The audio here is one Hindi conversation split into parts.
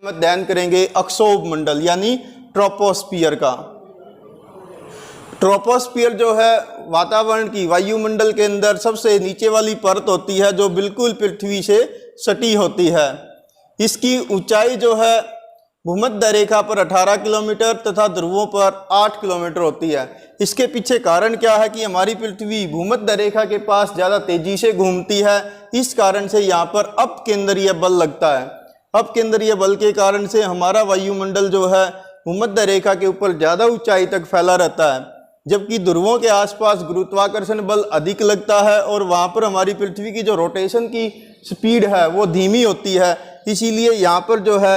अध्ययन करेंगे अक्षोभ मंडल यानी ट्रोपोस्फियर का। ट्रोपोस्फियर जो है वातावरण की वायुमंडल के अंदर सबसे नीचे वाली परत होती है जो बिल्कुल पृथ्वी से सटी होती है। इसकी ऊंचाई जो है भूमध्य रेखा पर 18 किलोमीटर तथा ध्रुवों पर 8 किलोमीटर होती है। इसके पीछे कारण क्या है कि हमारी पृथ्वी भूमध्य रेखा के पास ज़्यादा तेजी से घूमती है। इस कारण से यहाँ पर अपकेंद्रीय बल लगता है। अपकेंद्रीय बल के कारण से हमारा वायुमंडल जो है भूमध्य रेखा के ऊपर ज़्यादा ऊंचाई तक फैला रहता है, जबकि ध्रुवों के आसपास गुरुत्वाकर्षण बल अधिक लगता है और वहाँ पर हमारी पृथ्वी की जो रोटेशन की स्पीड है वो धीमी होती है। इसीलिए यहाँ पर जो है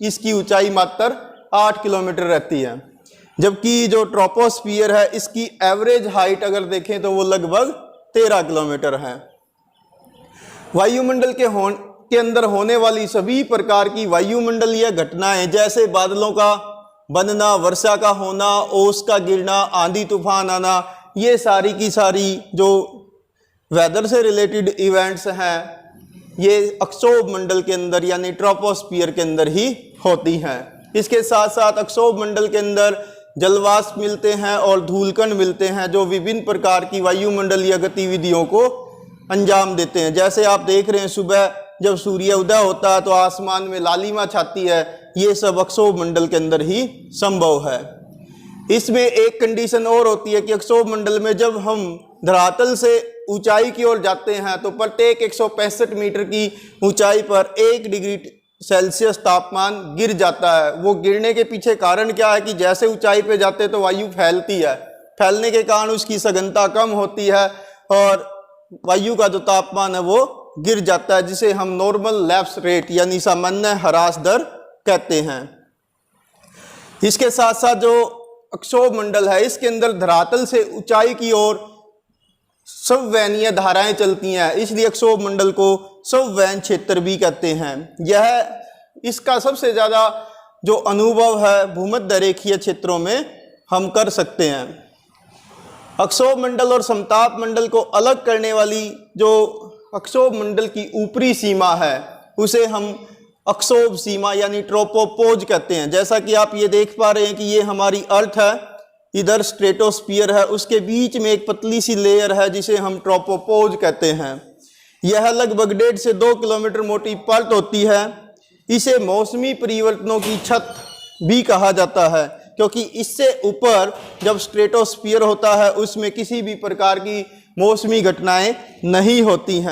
इसकी ऊंचाई मात्र 8 किलोमीटर रहती है, जबकि जो ट्रोपोस्फियर है इसकी एवरेज हाइट अगर देखें तो वो लगभग 13 किलोमीटर है। वायुमंडल के अंदर होने वाली सभी प्रकार की वायुमंडलीय घटनाएं जैसे बादलों का बनना, वर्षा का होना, ओस का गिरना, आंधी तूफान आना, ये सारी की सारी जो वेदर से रिलेटेड इवेंट्स हैं ये अक्षोभ मंडल के अंदर यानी ट्रोपोस्फियर के अंदर ही होती हैं। इसके साथ साथ अक्षोभ मंडल के अंदर जलवाष्प मिलते हैं और धूलकण मिलते हैं जो विभिन्न प्रकार की वायुमंडलीय गतिविधियों को अंजाम देते हैं। जैसे आप देख रहे हैं सुबह जब सूर्य उदय होता है तो आसमान में लालिमा छाती है, ये सब अक्षोभ मंडल के अंदर ही संभव है। इसमें एक कंडीशन और होती है कि अक्षोभ मंडल में जब हम धरातल से ऊंचाई की ओर जाते हैं तो प्रत्येक 165 मीटर की ऊंचाई पर 1 डिग्री सेल्सियस तापमान गिर जाता है। वो गिरने के पीछे कारण क्या है कि जैसे ऊंचाई पे जाते तो वायु फैलती है, फैलने के कारण उसकी सघनता कम होती है और वायु का जो तापमान है वो गिर जाता है, जिसे हम नॉर्मल लैप्स रेट यानी सामान्य ह्रास दर कहते हैं। इसके साथ साथ जो अक्षोभ मंडल है इसके अंदर धरातल से ऊंचाई की ओर संवहनीय धाराएं चलती हैं, इसलिए अक्षोभ मंडल को संवहन क्षेत्र भी कहते हैं। यह इसका सबसे ज़्यादा जो अनुभव है भूमध्य रेखीय क्षेत्रों में हम कर सकते हैं। अक्षोभ मंडल और समताप मंडल को अलग करने वाली जो अक्षोभ मंडल की ऊपरी सीमा है उसे हम अक्षोभ सीमा यानी ट्रोपोपोज कहते हैं। जैसा कि आप ये देख पा रहे हैं कि ये हमारी अर्थ है, इधर स्ट्रेटोस्फियर है, उसके बीच में एक पतली सी लेयर है जिसे हम ट्रोपोपोज कहते हैं। यह लगभग 1.5 से 2 किलोमीटर मोटी परत होती है। इसे मौसमी परिवर्तनों की छत भी कहा जाता है क्योंकि इससे ऊपर जब स्ट्रेटोस्फियर होता है उसमें किसी भी प्रकार की मौसमी घटनाएं नहीं होती हैं।